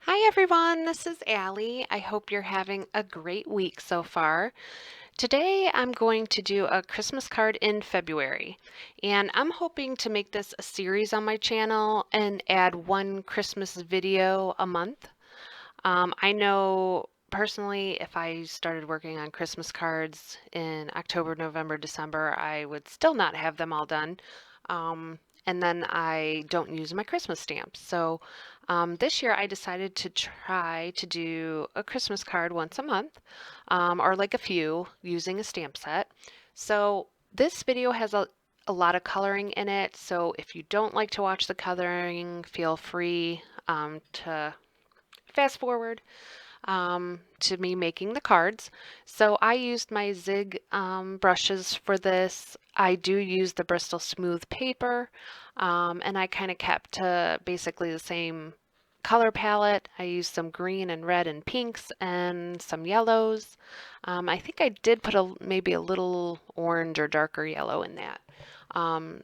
Hi everyone, this is Allie. I hope you're having a great week so far. Today I'm going to do a Christmas card in February, and I'm hoping to make this a series on my channel and add one Christmas video a month. I know personally if I started working on Christmas cards in October, November, December, I would still not have them all done. Um, and then I don't use my Christmas stamps. So this year I decided to try to do a Christmas card once a month, or like a few using a stamp set. So this video has a lot of coloring in it. So if you don't like to watch the coloring, feel free to fast forward to me making the cards. So I used my Zig brushes for this. I do use the Bristol Smooth paper, and I kind of kept to basically the same color palette. I used some green and red and pinks and some yellows. I think I did put maybe a little orange or darker yellow in that.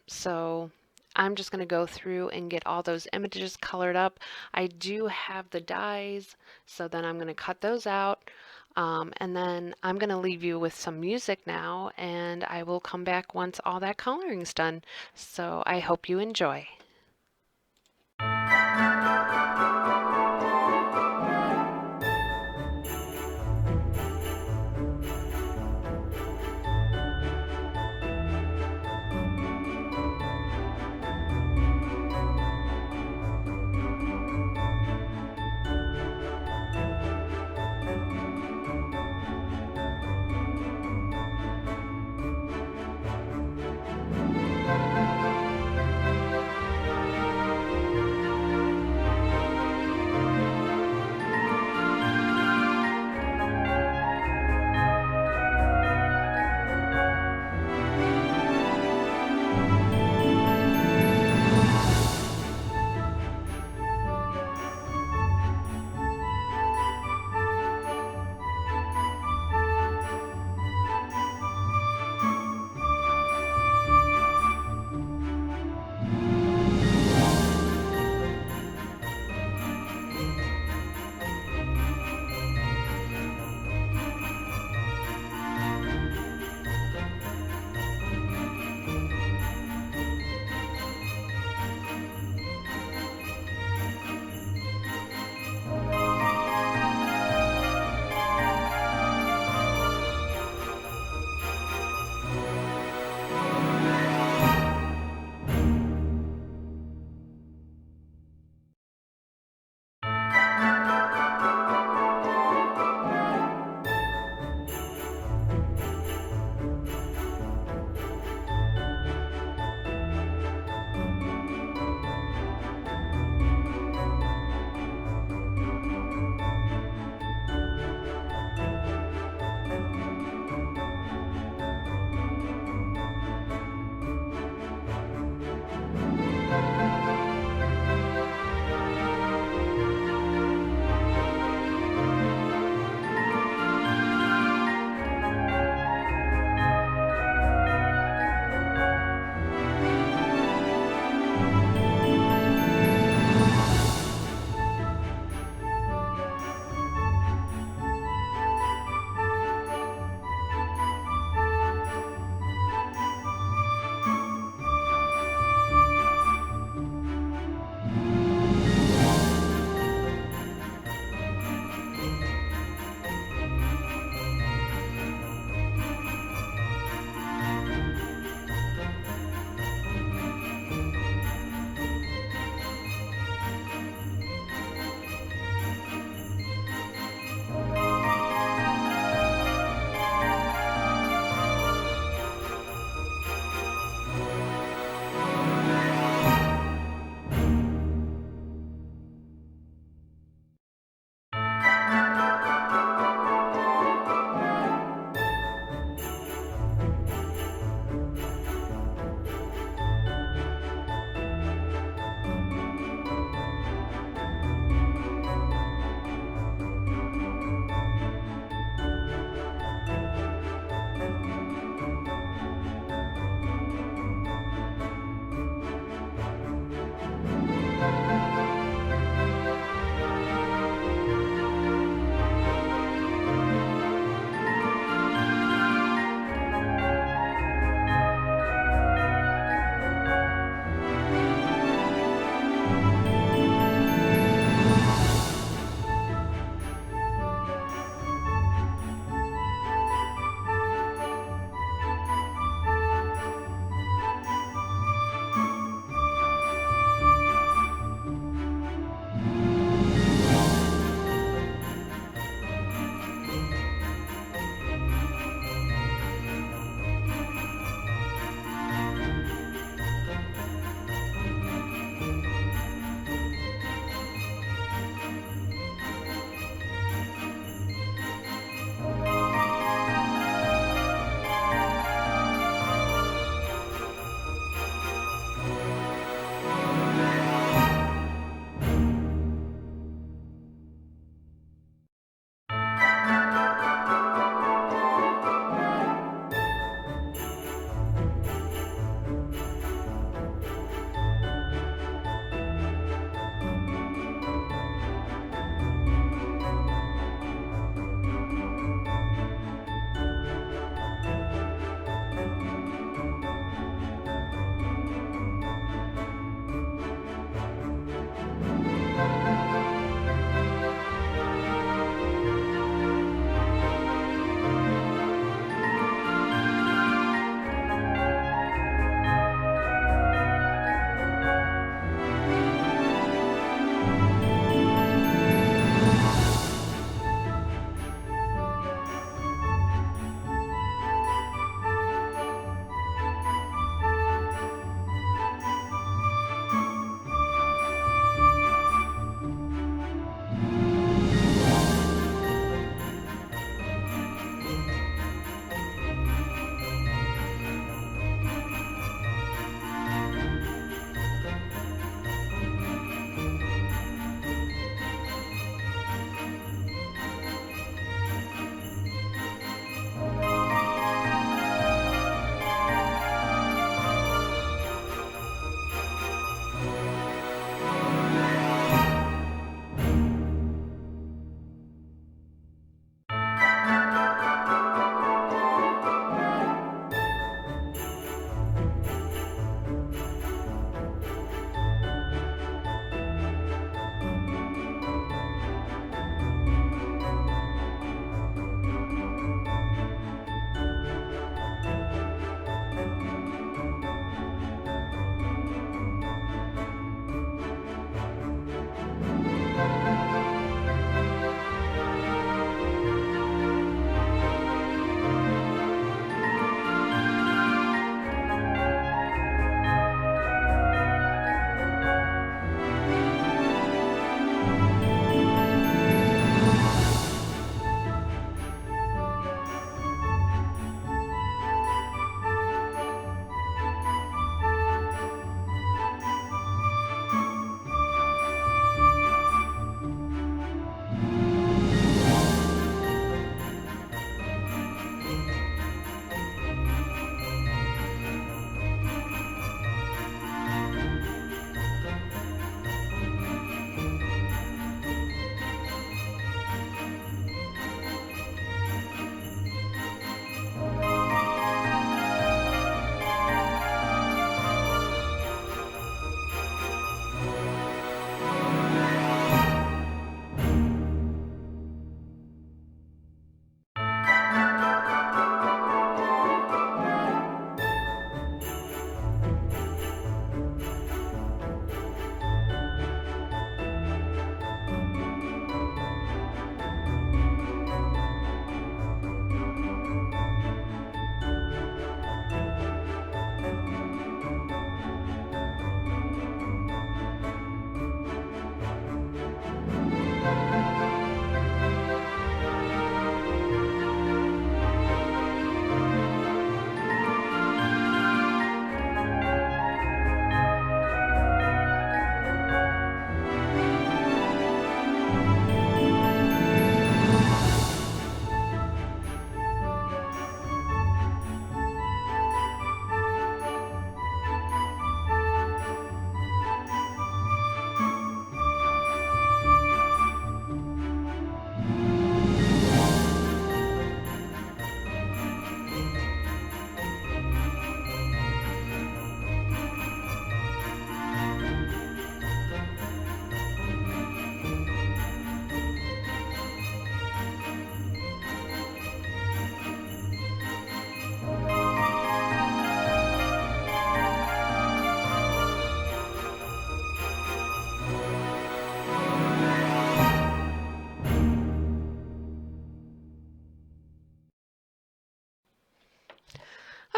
So I'm just going to go through and get all those images colored up. I do have the dies, so then I'm going to cut those out. And then I'm going to leave you with some music now, and I will come back once all that coloring's done. So I hope you enjoy.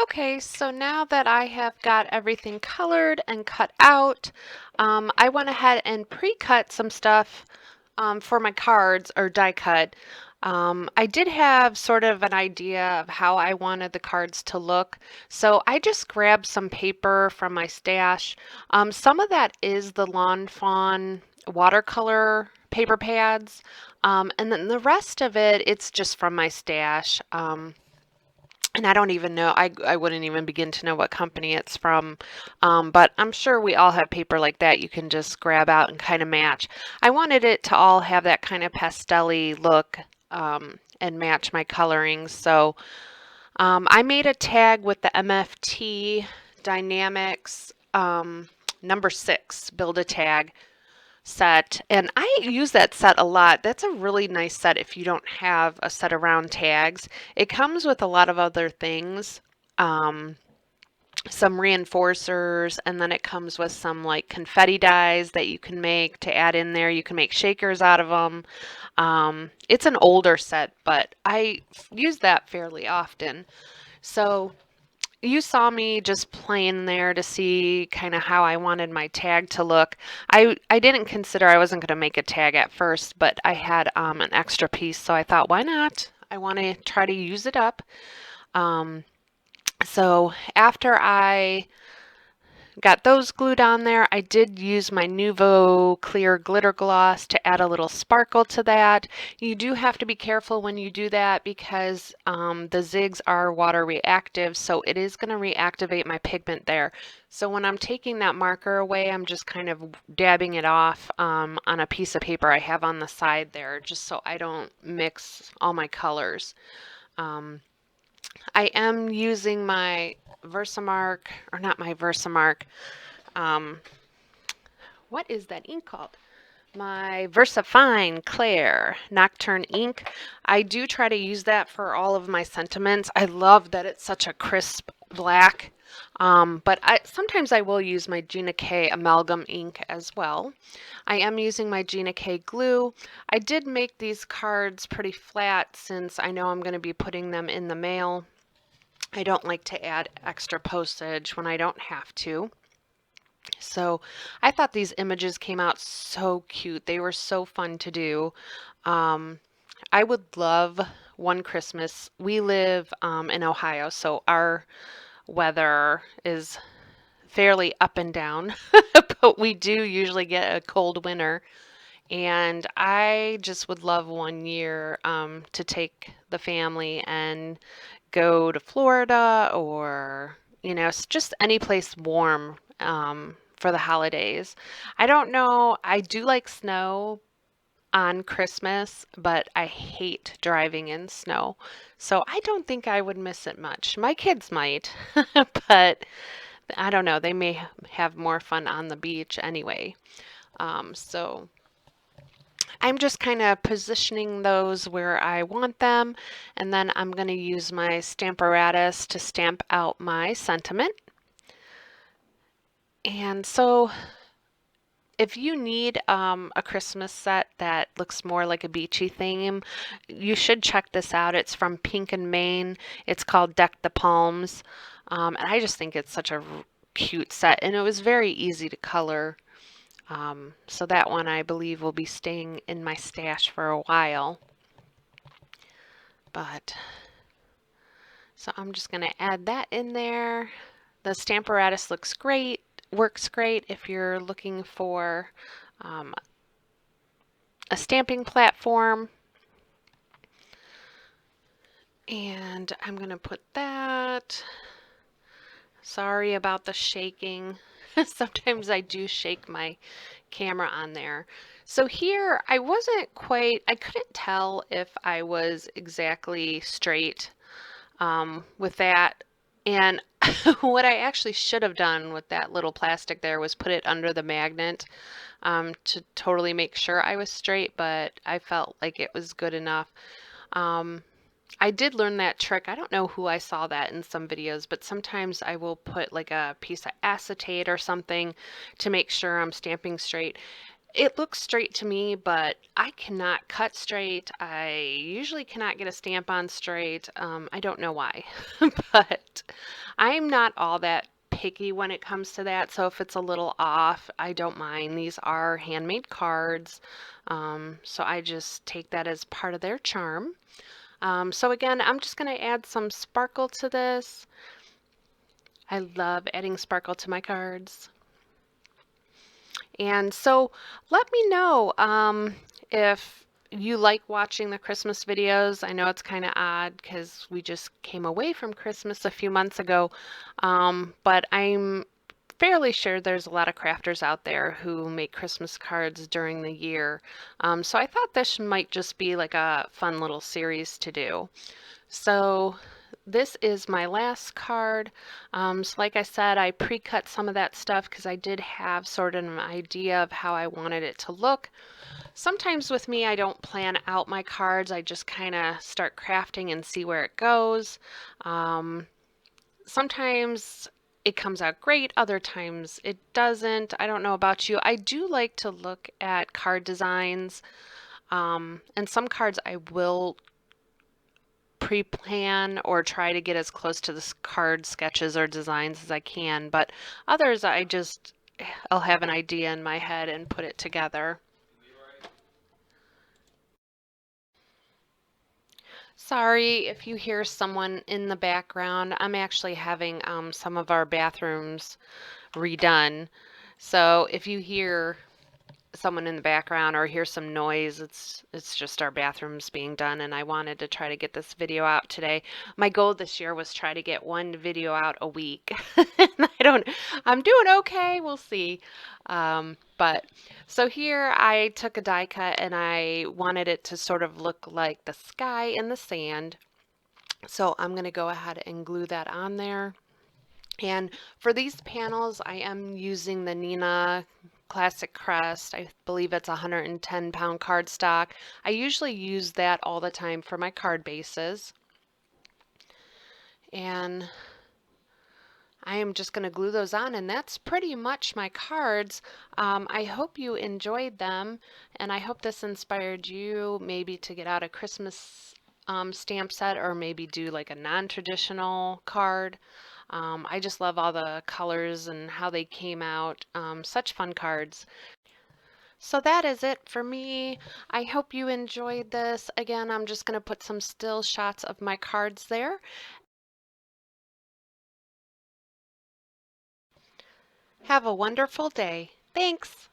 Okay, so now that I have got everything colored and cut out, I went ahead and pre-cut some stuff for my cards, or die cut. I did have sort of an idea of how I wanted the cards to look, so I just grabbed some paper from my stash. Some of that is the Lawn Fawn watercolor paper pads, and then the rest of it, it's just from my stash. And I don't even know, I wouldn't even begin to know what company it's from. But I'm sure we all have paper like that you can just grab out and kind of match. I wanted it to all have that kind of pastel-y look, and match my colorings. So I made a tag with the MFT Dynamics number 6 Build a Tag set, and I use that set a lot. That's a really nice set if you don't have a set of round tags. It comes with a lot of other things, some reinforcers, and then it comes with some like confetti dies that you can make to add in there. You can make shakers out of them. It's an older set, but I use that fairly often. So you saw me just playing there to see kind of how I wanted my tag to look. I didn't consider I wasn't going to make a tag at first, but I had an extra piece, so I thought, why not? I want to try to use it up. So after I got those glued on there, I did use my Nuvo clear glitter gloss to add a little sparkle to that. You do have to be careful when you do that because the zigs are water reactive, so it is going to reactivate my pigment there. So when I'm taking that marker away, I'm just kind of dabbing it off on a piece of paper I have on the side there, just so I don't mix all my colors. I am using my Versamark, or not my Versamark, what is that ink called? My VersaFine Clair Nocturne ink. I do try to use that for all of my sentiments. I love that it's such a crisp black, but sometimes I will use my Gina K amalgam ink as well. I am using my Gina K glue. I did make these cards pretty flat since I know I'm going to be putting them in the mail. I don't like to add extra postage when I don't have to. So I thought these images came out so cute. They were so fun to do. I would love one Christmas. We live in Ohio, so our weather is fairly up and down, but we do usually get a cold winter. And I just would love one year to take the family and go to Florida, or, just any place warm for the holidays. I don't know. I do like snow on Christmas, but I hate driving in snow. So I don't think I would miss it much. My kids might, but I don't know. They may have more fun on the beach anyway. So I'm just kind of positioning those where I want them, and then I'm going to use my Stamparatus to stamp out my sentiment. And so if you need a Christmas set that looks more like a beachy theme, you should check this out. It's from Pink and Main. It's called Deck the Palms. And I just think it's such a cute set, and it was very easy to color. So that one I believe will be staying in my stash for a while. But so I'm just going to add that in there. The Stamparatus looks great, works great if you're looking for a stamping platform. And I'm going to put that. Sorry about the shaking. Sometimes I do shake my camera on there. So here I couldn't tell if I was exactly straight with that. And what I actually should have done with that little plastic there was put it under the magnet to totally make sure I was straight, but I felt like it was good enough. I did learn that trick. I don't know who I saw that in some videos, but sometimes I will put like a piece of acetate or something to make sure I'm stamping straight. It looks straight to me, but I cannot cut straight. I usually cannot get a stamp on straight. I don't know why, but I'm not all that picky when it comes to that. So if it's a little off, I don't mind. These are handmade cards. So I just take that as part of their charm. So again, I'm just going to add some sparkle to this. I love adding sparkle to my cards. And so let me know if you like watching the Christmas videos. I know it's kind of odd because we just came away from Christmas a few months ago, but I'm fairly sure there's a lot of crafters out there who make Christmas cards during the year. So I thought this might just be like a fun little series to do. So this is my last card. So like I said, I pre-cut some of that stuff because I did have sort of an idea of how I wanted it to look. Sometimes with me, I don't plan out my cards. I just kind of start crafting and see where it goes. Sometimes it comes out great, other times it doesn't. I don't know about you. I do like to look at card designs, and some cards I will pre-plan or try to get as close to the card sketches or designs as I can, but others I'll have an idea in my head and put it together. Sorry if you hear someone in the background. I'm actually having some of our bathrooms redone. So if you hear someone in the background or hear some noise, it's just our bathrooms being done, and I wanted to try to get this video out today. My goal this year was try to get one video out a week. And I'm doing okay, we'll see. But so here I took a die cut and I wanted it to sort of look like the sky and the sand. So I'm going to go ahead and glue that on there. And for these panels, I am using the Neenah Classic Crest. I believe it's 110-pound cardstock. I usually use that all the time for my card bases. And I am just going to glue those on, and that's pretty much my cards. I hope you enjoyed them, and I hope this inspired you maybe to get out a Christmas stamp set or maybe do like a non-traditional card. I just love all the colors and how they came out. Such fun cards. So that is it for me. I hope you enjoyed this. Again, I'm just going to put some still shots of my cards there. Have a wonderful day. Thanks.